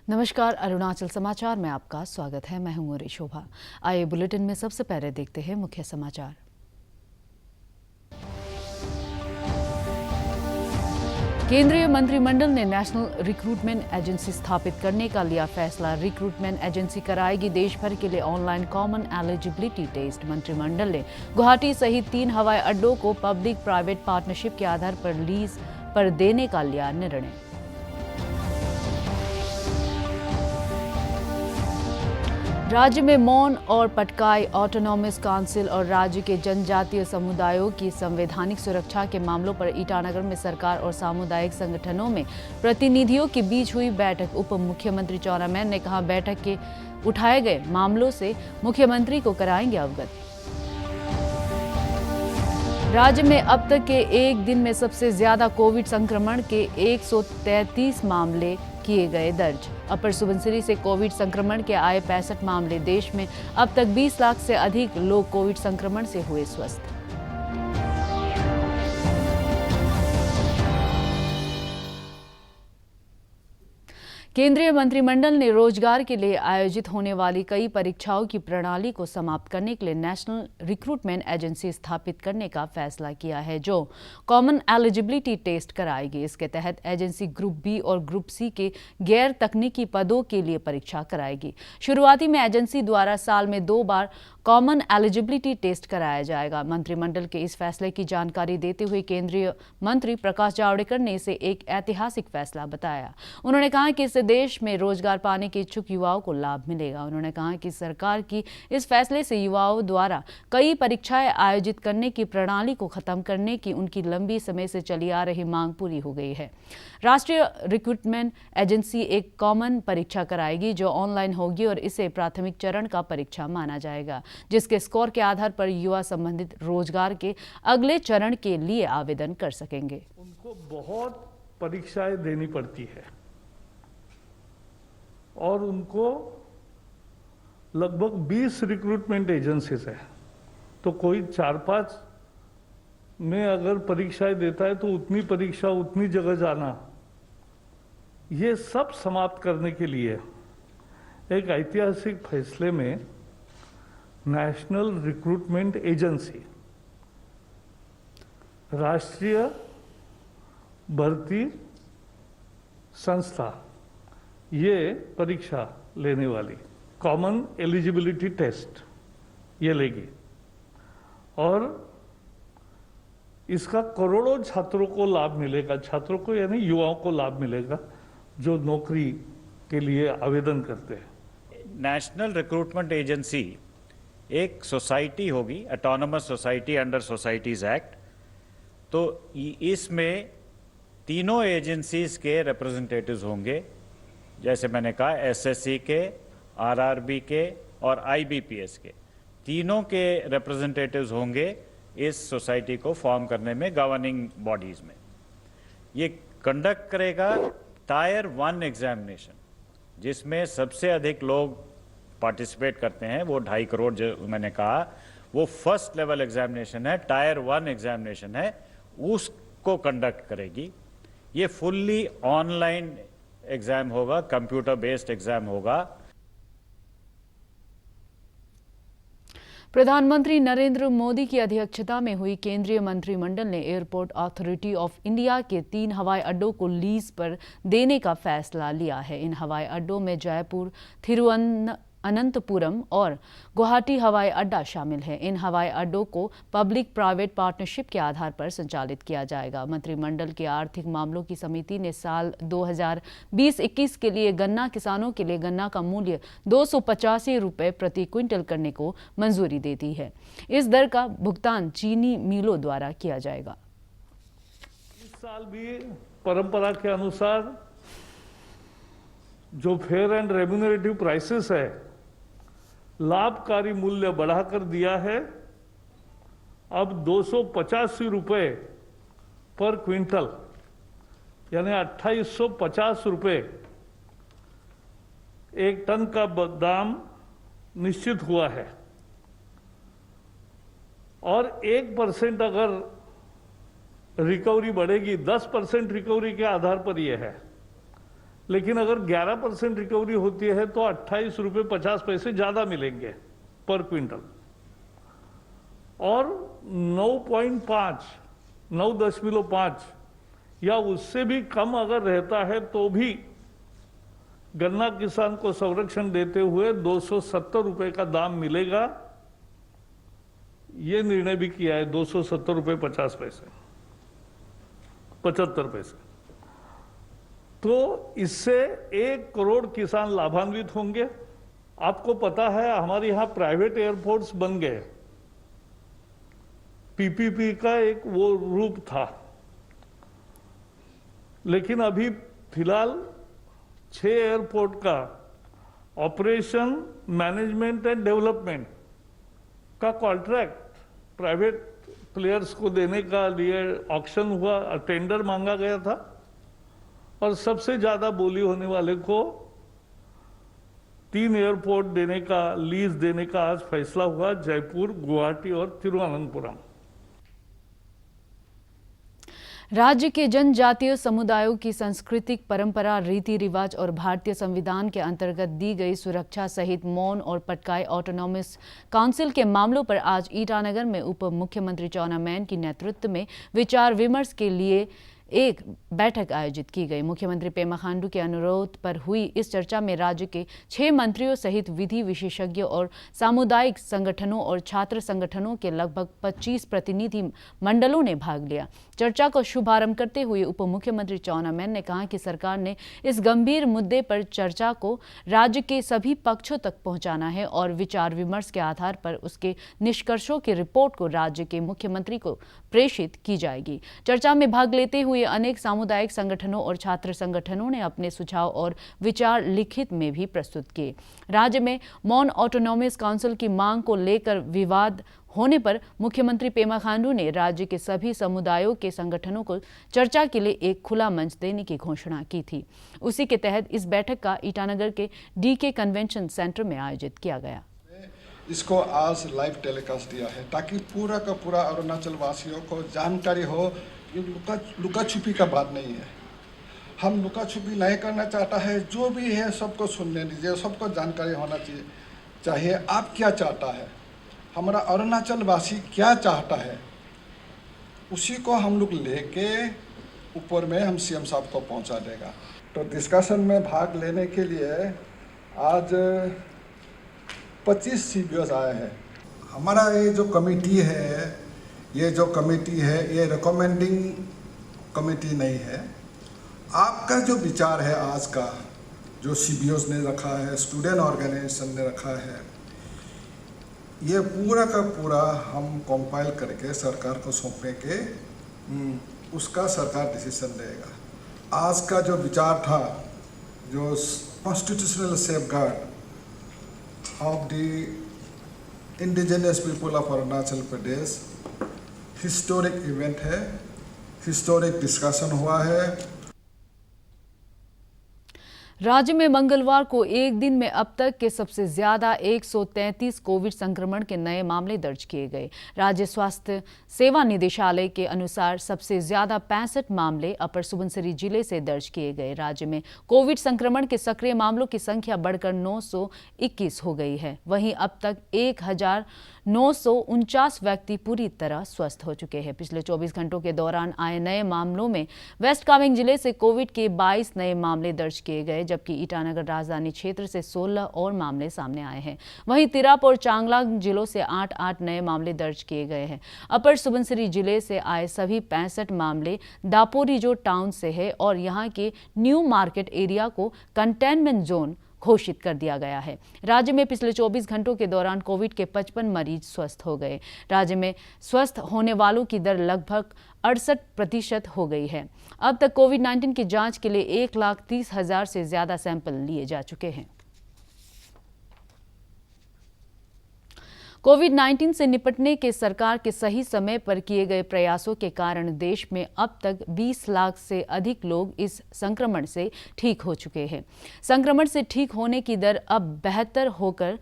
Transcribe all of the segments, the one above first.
नमस्कार, अरुणाचल समाचार में आपका स्वागत है। मैं हूं मोरी शोभा। आइए बुलेटिन में सबसे पहले देखते हैं मुख्य समाचार। केंद्रीय मंत्रिमंडल ने नेशनल रिक्रूटमेंट एजेंसी स्थापित करने का लिया फैसला। रिक्रूटमेंट एजेंसी कराएगी देश भर के लिए ऑनलाइन कॉमन एलिजिबिलिटी टेस्ट। मंत्रिमंडल ने गुवाहाटी सहित 3 हवाई अड्डों को पब्लिक प्राइवेट पार्टनरशिप के आधार पर लीज पर देने का लिया निर्णय। राज्य में मौन और पटकाई ऑटोनॉमस काउंसिल और राज्य के जनजातीय समुदायों की संवैधानिक सुरक्षा के मामलों पर ईटानगर में सरकार और सामुदायिक संगठनों में प्रतिनिधियों के बीच हुई बैठक। उप मुख्यमंत्री चाउना मैन ने कहा, बैठक के उठाए गए मामलों से मुख्यमंत्री को कराएंगे अवगत। राज्य में अब तक के एक दिन में सबसे ज्यादा कोविड संक्रमण के 133 मामले किए गए दर्ज। अपर सुबनसिरी से कोविड संक्रमण के आए 65 मामले। देश में अब तक 20 लाख से अधिक लोग कोविड संक्रमण से हुए स्वस्थ। केंद्रीय मंत्रिमंडल ने रोजगार के लिए आयोजित होने वाली कई परीक्षाओं की प्रणाली को समाप्त करने के लिए नेशनल रिक्रूटमेंट एजेंसी स्थापित करने का फैसला किया है, जो कॉमन एलिजिबिलिटी टेस्ट कराएगी। इसके तहत एजेंसी ग्रुप बी और ग्रुप सी के गैर तकनीकी पदों के लिए परीक्षा कराएगी। शुरुआती में एजेंसी द्वारा साल में 2 बार कॉमन एलिजिबिलिटी टेस्ट कराया जाएगा। मंत्रिमंडल के इस फैसले की जानकारी देते हुए केंद्रीय मंत्री प्रकाश जावड़ेकर ने इसे एक ऐतिहासिक फैसला बताया। उन्होंने कहा कि इससे देश में रोजगार पाने के इच्छुक युवाओं को लाभ मिलेगा। उन्होंने कहा कि सरकार की इस फैसले से युवाओं द्वारा कई परीक्षाएं आयोजित करने की प्रणाली को खत्म करने की उनकी लंबी समय से चली आ रही मांग पूरी हो गई है। राष्ट्रीय रिक्रूटमेंट एजेंसी एक कॉमन परीक्षा कराएगी जो ऑनलाइन होगी और इसे प्राथमिक चरण का परीक्षा माना जाएगा, जिसके स्कोर के आधार पर युवा संबंधित रोजगार के अगले चरण के लिए आवेदन कर सकेंगे। उनको बहुत परीक्षाएं देनी पड़ती है और उनको लगभग 20 रिक्रूटमेंट एजेंसीज है, तो कोई 4-5 में अगर परीक्षाएं देता है तो उतनी परीक्षा उतनी जगह जाना, ये सब समाप्त करने के लिए एक ऐतिहासिक फैसले में नेशनल रिक्रूटमेंट एजेंसी, राष्ट्रीय भर्ती संस्था, ये परीक्षा लेने वाली कॉमन एलिजिबिलिटी टेस्ट ये लेगी और इसका करोड़ों छात्रों को लाभ मिलेगा। छात्रों को यानी युवाओं को लाभ मिलेगा जो नौकरी के लिए आवेदन करते हैं। नेशनल रिक्रूटमेंट एजेंसी एक सोसाइटी होगी, autonomous society under societies act. तो इसमें तीनों एजेंसीज के रिप्रेजेंटेटिव्स होंगे, जैसे मैंने कहा एसएससी के, आरआरबी के और आईबीपीएस के, तीनों के रिप्रेजेंटेटिव्स होंगे इस सोसाइटी को फॉर्म करने में, गवर्निंग बॉडीज में। ये कंडक्ट करेगा टायर 1 एग्जामिनेशन, जिसमें सबसे अधिक लोग पार्टिसिपेट करते हैं, वो 2.5 करोड़ जो मैंने कहा, वो फर्स्ट लेवल एग्जामिनेशन है, टायर 1 एग्जामिनेशन है, उसको कंडक्ट करेगी। ये फुल्ली ऑनलाइन एग्जाम होगा, कंप्यूटर बेस्ड एग्जाम होगा। प्रधानमंत्री नरेंद्र मोदी की अध्यक्षता में हुई केंद्रीय मंत्रिमंडल ने एयरपोर्ट अथॉरिटी ऑफ इंडिया के 3 हवाई अड्डों को लीज पर देने का फैसला लिया है। इन हवाई अड्डों में जयपुर, तिरुवनंतपुरम और गुवाहाटी हवाई अड्डा शामिल है। इन हवाई अड्डों को पब्लिक प्राइवेट पार्टनरशिप के आधार पर संचालित किया जाएगा। मंत्रिमंडल की आर्थिक मामलों की समिति ने साल 2020-21 के लिए गन्ना किसानों के लिए गन्ना का मूल्य 285 रुपये प्रति क्विंटल करने को मंजूरी दे दी है। इस दर का भुगतान चीनी मिलों द्वारा किया जाएगा। इस साल भी परंपरा के अनुसार जो फेयर एंड रेम्यूनरेटिव प्राइसेस है, लाभकारी मूल्य बढ़ाकर दिया है। अब 285 रुपये पर क्विंटल यानी 2850 रुपये एक टन का दाम निश्चित हुआ है और 1% अगर रिकवरी बढ़ेगी, 10% रिकवरी के आधार पर यह है। लेकिन अगर 11% रिकवरी होती है तो 28 रुपये 50 पैसे ज़्यादा मिलेंगे पर क्विंटल। और 9.5 या उससे भी कम अगर रहता है तो भी गन्ना किसान को संरक्षण देते हुए 270 रुपये का दाम मिलेगा। ये निर्णय भी किया है, 270 रुपये 50 पैसे 75 पैसे। तो इससे 1 करोड़ किसान लाभान्वित होंगे। आपको पता है हमारे यहाँ प्राइवेट एयरपोर्ट्स बन गए, पीपीपी का एक वो रूप था, लेकिन अभी फिलहाल 6 एयरपोर्ट का ऑपरेशन, मैनेजमेंट एंड डेवलपमेंट का कॉन्ट्रैक्ट प्राइवेट प्लेयर्स को देने का लिए ऑक्शन हुआ, टेंडर मांगा गया था और सबसे ज्यादा बोली होने वाले को 3 एयरपोर्ट देने का, लीज देने का आज फैसला हुआ, जयपुर, गुवाहाटी और तिरुवनंतपुरम। राज्य के जनजातीय समुदायों की सांस्कृतिक परंपरा, रीति रिवाज और भारतीय संविधान के अंतर्गत दी गई सुरक्षा सहित मौन और पटकाई ऑटोनॉमस काउंसिल के मामलों पर आज ईटानगर में उप मुख्यमंत्री चाउना मैन की नेतृत्व में विचार विमर्श के लिए एक बैठक आयोजित की गई। मुख्यमंत्री पेमा खांडू के अनुरोध पर हुई इस चर्चा में राज्य के 6 मंत्रियों सहित विधि विशेषज्ञों और सामुदायिक संगठनों और छात्र संगठनों के लगभग 25 प्रतिनिधि मंडलों ने भाग लिया। चर्चा का शुभारंभ करते हुए उप मुख्यमंत्री चाउना मैन ने कहा कि सरकार ने इस गंभीर मुद्दे पर चर्चा को राज्य के सभी पक्षों तक पहुंचाना है और विचार विमर्श के आधार पर उसके निष्कर्षों की रिपोर्ट को राज्य के मुख्यमंत्री को प्रेषित की जाएगी। चर्चा में भाग लेते हुए अनेक सामुदायिक संगठनों और छात्र संगठनों ने अपने सुझाव और विचार लिखित में भी प्रस्तुत किए। राज्य में मौन ऑटोनॉमस काउंसिल की मांग को लेकर विवाद होने पर मुख्यमंत्री पेमा खांडू ने राज्य के सभी समुदायों के संगठनों को चर्चा के लिए एक खुला मंच देने की घोषणा की थी। उसी के तहत इस बैठक का ईटानगर के डीके कन्वेंशन सेंटर में आयोजित किया गया। इसको आज लाइव टेलीकास्ट दिया है ताकि पूरा का पूरा अरुणाचल वासियों को जानकारी हो। ये लुका छुपी का बात नहीं है, हम लुका छुपी नहीं करना चाहता है। जो भी है सबको सुनने दीजिए, सबको जानकारी होना चाहिए। आप क्या चाहता है, हमारा अरुणाचल वासी क्या चाहता है, उसी को हम लोग लेके ऊपर में हम सीएम साहब को पहुंचा देगा। तो डिस्कशन में भाग लेने के लिए आज 25 CBOs आए हैं। हमारा ये जो कमेटी है, ये रिकमेंडिंग कमेटी नहीं है। आपका जो विचार है आज का, जो CBOs ने रखा है, स्टूडेंट ऑर्गेनाइजेशन ने रखा है, ये पूरा का पूरा हम कंपाइल करके सरकार को सौंपेंगे, उसका सरकार डिसीजन लेगा। आज का जो विचार था, जो constitutional safeguard of the indigenous people of Arunachal Pradesh, historic event है, हिस्टोरिक डिस्कशन हुआ है। राज्य में मंगलवार को एक दिन में अब तक के सबसे ज्यादा 133 कोविड संक्रमण के नए मामले दर्ज किए गए। राज्य स्वास्थ्य सेवा निदेशालय के अनुसार सबसे ज्यादा 65 मामले अपर सुबनसिरी जिले से दर्ज किए गए। राज्य में कोविड संक्रमण के सक्रिय मामलों की संख्या बढ़कर 921 हो गई है। वहीं अब तक 1949 व्यक्ति पूरी तरह स्वस्थ हो चुके हैं। पिछले 24 घंटों के दौरान आए नए मामलों में वेस्ट कामेंग जिले से कोविड के 22 नए मामले दर्ज किए गए, जबकि ईटानगर राजधानी क्षेत्र से 16 और मामले सामने आए हैं। वहीं तिराप और चांगलांग जिलों से 8-8 नए मामले दर्ज किए गए हैं। अपर सुबनसिरी जिले से आए सभी 65 मामले दापोरिजो टाउन से है और यहां के न्यू मार्केट एरिया को कंटेनमेंट जोन घोषित कर दिया गया है। राज्य में पिछले 24 घंटों के दौरान कोविड के 55 मरीज स्वस्थ हो गए। राज्य में स्वस्थ होने वालों की दर लगभग 68% हो गई है। अब तक कोविड-19 की जांच के लिए 1,30,000 से ज्यादा सैंपल लिए जा चुके हैं। कोविड-19 से निपटने के सरकार के सही समय पर किए गए प्रयासों के कारण देश में अब तक 20 लाख से अधिक लोग इस संक्रमण से ठीक हो चुके हैं। संक्रमण से ठीक होने की दर अब बेहतर होकर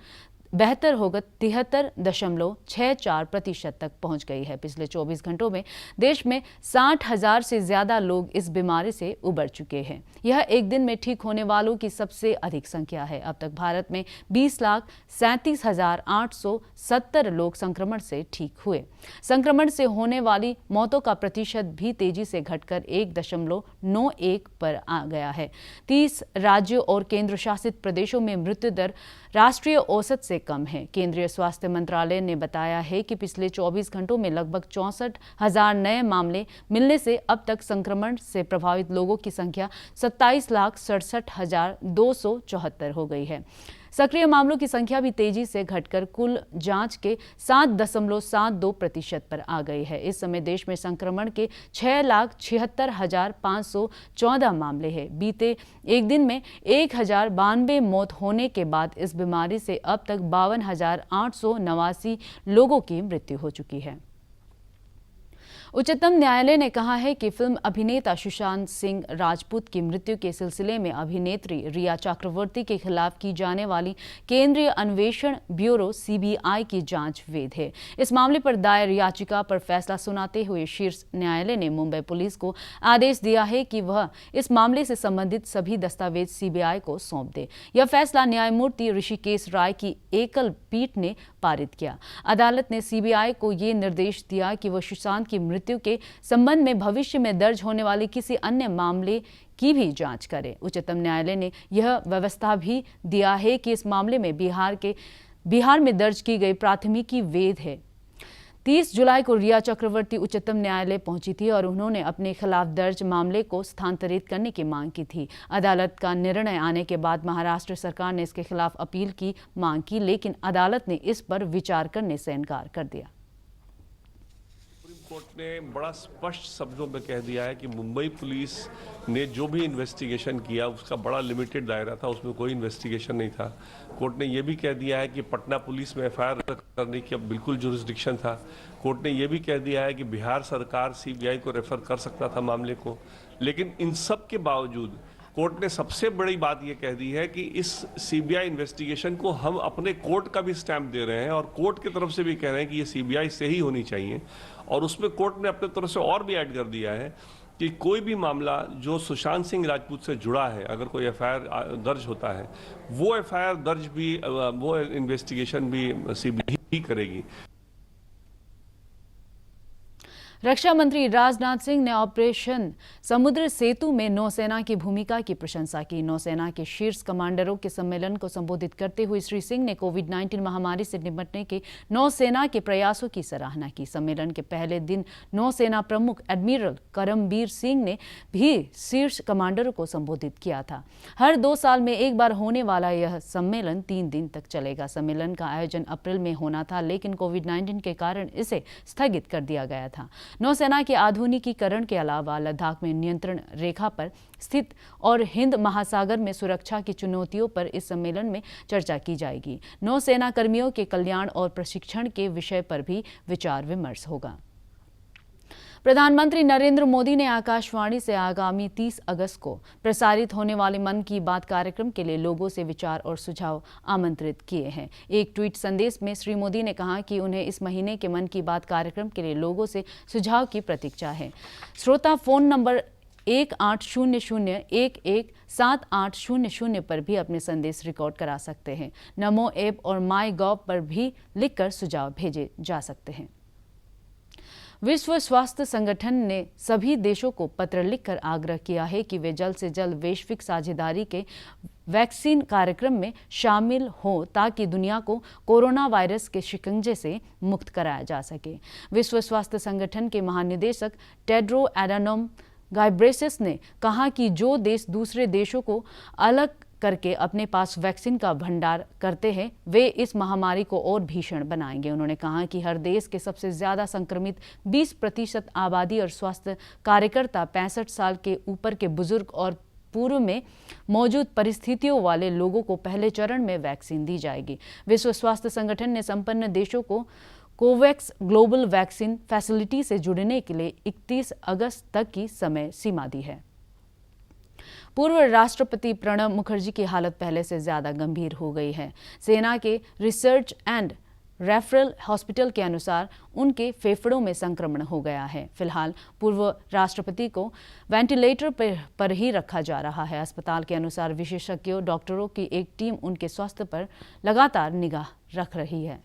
बेहतर होकर 73.64% तक पहुंच गई है। पिछले 24 घंटों में देश में 60,000 से ज्यादा लोग इस बीमारी से उबर चुके हैं। यह एक दिन में ठीक होने वालों की सबसे अधिक संख्या है। अब तक भारत में 20,37,870 लोग संक्रमण से ठीक हुए। संक्रमण से होने वाली मौतों का प्रतिशत भी तेजी से घटकर 1.91 पर आ गया है। 30 राज्यों और केंद्र शासित प्रदेशों में मृत्यु दर राष्ट्रीय औसत से कम है। केंद्रीय स्वास्थ्य मंत्रालय ने बताया है कि पिछले 24 घंटों में लगभग 64,000 नए मामले मिलने से अब तक संक्रमण से प्रभावित लोगों की संख्या 27,67,274 हो गई है। सक्रिय मामलों की संख्या भी तेजी से घटकर कुल जांच के 7.72% पर आ गई है। इस समय देश में संक्रमण के 6,76,514 मामले हैं। बीते एक दिन में 1,092 मौत होने के बाद इस बीमारी से अब तक 52,889 लोगों की मृत्यु हो चुकी है। उच्चतम न्यायालय ने कहा है कि फिल्म अभिनेता सुशांत सिंह राजपूत की मृत्यु के सिलसिले में अभिनेत्री रिया चक्रवर्ती के खिलाफ की जाने वाली केंद्रीय अन्वेषण ब्यूरो (सीबीआई) की जांच वैध है। इस मामले पर दायर याचिका पर फैसला सुनाते हुए शीर्ष न्यायालय ने मुंबई पुलिस को आदेश दिया है कि वह इस मामले से संबंधित सभी दस्तावेज सीबीआई को सौंप दे। यह फैसला न्यायमूर्ति ऋषिकेश राय की एकल पीठ ने पारित किया। अदालत ने सीबीआई को ये निर्देश दिया कि वह सुशांत की मृत्यु के संबंध में भविष्य में दर्ज होने वाले किसी अन्य मामले की भी जांच करे। उच्चतम न्यायालय ने यह व्यवस्था भी दिया है कि इस मामले में बिहार में दर्ज की गई प्राथमिकी वैध है। 30 जुलाई को रिया चक्रवर्ती उच्चतम न्यायालय पहुंची थी और उन्होंने अपने खिलाफ दर्ज मामले को स्थानांतरित करने की मांग की थी। अदालत का निर्णय आने के बाद महाराष्ट्र सरकार ने इसके खिलाफ अपील की मांग की, लेकिन अदालत ने इस पर विचार करने से इनकार कर दिया। कोर्ट ने बड़ा स्पष्ट शब्दों में कह दिया है कि मुंबई पुलिस ने जो भी इन्वेस्टिगेशन किया उसका बड़ा लिमिटेड दायरा था, उसमें कोई इन्वेस्टिगेशन नहीं था। कोर्ट ने यह भी कह दिया है कि पटना पुलिस में एफआईआर करने की अब बिल्कुल जुरिस्डिक्शन था। कोर्ट ने यह भी कह दिया है कि बिहार सरकार सीबीआई को रेफर कर सकता था मामले को। लेकिन इन सब के बावजूद कोर्ट ने सबसे बड़ी बात यह कह दी है कि इस सीबीआई इन्वेस्टिगेशन को हम अपने कोर्ट का भी स्टैंप दे रहे हैं और कोर्ट की तरफ से भी कह रहे हैं कि ये सीबीआई से ही होनी चाहिए। और उसमें कोर्ट ने अपने तरफ से और भी ऐड कर दिया है कि कोई भी मामला जो सुशांत सिंह राजपूत से जुड़ा है, अगर कोई एफआईआर दर्ज होता है, वो एफआईआर दर्ज भी, वो इन्वेस्टिगेशन भी सीबीआई करेगी। रक्षा मंत्री राजनाथ सिंह ने ऑपरेशन समुद्र सेतु में नौसेना की भूमिका की प्रशंसा की। नौसेना के शीर्ष कमांडरों के सम्मेलन को संबोधित करते हुए श्री सिंह ने कोविड-19 महामारी से निपटने के नौसेना के प्रयासों की सराहना की। सम्मेलन के पहले दिन नौसेना प्रमुख एडमिरल करमबीर सिंह ने भी शीर्ष कमांडरों को संबोधित किया था। हर 2 साल में एक बार होने वाला यह सम्मेलन 3 दिन तक चलेगा। सम्मेलन का आयोजन अप्रैल में होना था, लेकिन कोविड-19 के कारण इसे स्थगित कर दिया गया था। नौसेना के आधुनिकीकरण के अलावा लद्दाख में नियंत्रण रेखा पर स्थित और हिंद महासागर में सुरक्षा की चुनौतियों पर इस सम्मेलन में चर्चा की जाएगी। नौसेना कर्मियों के कल्याण और प्रशिक्षण के विषय पर भी विचार विमर्श होगा। प्रधानमंत्री नरेंद्र मोदी ने आकाशवाणी से आगामी 30 अगस्त को प्रसारित होने वाले मन की बात कार्यक्रम के लिए लोगों से विचार और सुझाव आमंत्रित किए हैं। एक ट्वीट संदेश में श्री मोदी ने कहा कि उन्हें इस महीने के मन की बात कार्यक्रम के लिए लोगों से सुझाव की प्रतीक्षा है। श्रोता फोन नंबर 1800-117800 पर भी अपने संदेश रिकॉर्ड करा सकते हैं। नमो ऐप और माई गॉव पर भी लिखकर सुझाव भेजे जा सकते हैं। विश्व स्वास्थ्य संगठन ने सभी देशों को पत्र लिखकर आग्रह किया है कि वे जल्द से जल्द वैश्विक साझेदारी के वैक्सीन कार्यक्रम में शामिल हो, ताकि दुनिया को कोरोना वायरस के शिकंजे से मुक्त कराया जा सके। विश्व स्वास्थ्य संगठन के महानिदेशक टेड्रो एडानोम गाइब्रेसिस ने कहा कि जो देश दूसरे देशों को अलग करके अपने पास वैक्सीन का भंडार करते हैं, वे इस महामारी को और भीषण बनाएंगे। उन्होंने कहा कि हर देश के सबसे ज्यादा संक्रमित 20% आबादी और स्वास्थ्य कार्यकर्ता 65 साल के ऊपर के बुजुर्ग और पूर्व में मौजूद परिस्थितियों वाले लोगों को पहले चरण में वैक्सीन दी जाएगी। विश्व स्वास्थ्य संगठन ने संपन्न देशों को कोवैक्स ग्लोबल वैक्सीन फैसिलिटी से जुड़ने के लिए 31 अगस्त तक की समय सीमा दी है। पूर्व राष्ट्रपति प्रणब मुखर्जी की हालत पहले से ज्यादा गंभीर हो गई है। सेना के रिसर्च एंड रेफरल हॉस्पिटल के अनुसार उनके फेफड़ों में संक्रमण हो गया है। फिलहाल पूर्व राष्ट्रपति को वेंटिलेटर पर ही रखा जा रहा है। अस्पताल के अनुसार विशेषज्ञों डॉक्टरों की एक टीम उनके स्वास्थ्य पर लगातार निगाह रख रही है।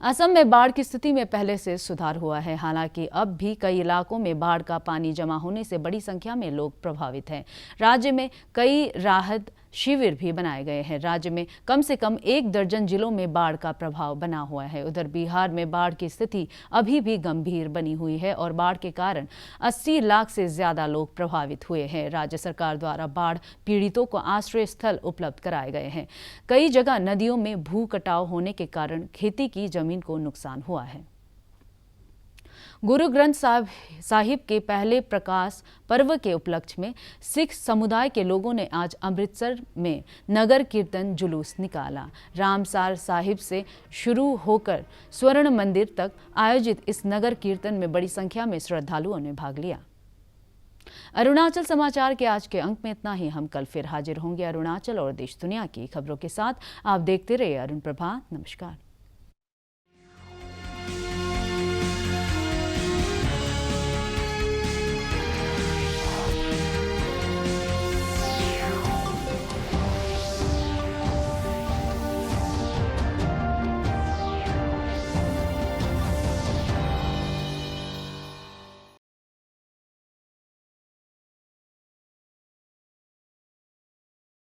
असम में बाढ़ की स्थिति में पहले से सुधार हुआ है। हालांकि अब भी कई इलाकों में बाढ़ का पानी जमा होने से बड़ी संख्या में लोग प्रभावित हैं। राज्य में कई राहत शिविर भी बनाए गए हैं। राज्य में कम से कम 1 दर्जन जिलों में बाढ़ का प्रभाव बना हुआ है। उधर बिहार में बाढ़ की स्थिति अभी भी गंभीर बनी हुई है और बाढ़ के कारण 80 लाख से ज्यादा लोग प्रभावित हुए हैं। राज्य सरकार द्वारा बाढ़ पीड़ितों को आश्रय स्थल उपलब्ध कराए गए हैं। कई जगह नदियों में भू कटाव होने के कारण खेती की जमीन को नुकसान हुआ है। गुरु ग्रंथ साहिब के पहले प्रकाश पर्व के उपलक्ष्य में सिख समुदाय के लोगों ने आज अमृतसर में नगर कीर्तन जुलूस निकाला। रामसार साहिब से शुरू होकर स्वर्ण मंदिर तक आयोजित इस नगर कीर्तन में बड़ी संख्या में श्रद्धालुओं ने भाग लिया। अरुणाचल समाचार के आज के अंक में इतना ही। हम कल फिर हाजिर होंगे अरुणाचल और देश दुनिया की खबरों के साथ। आप देखते रहिए अरुण प्रभा। नमस्कार।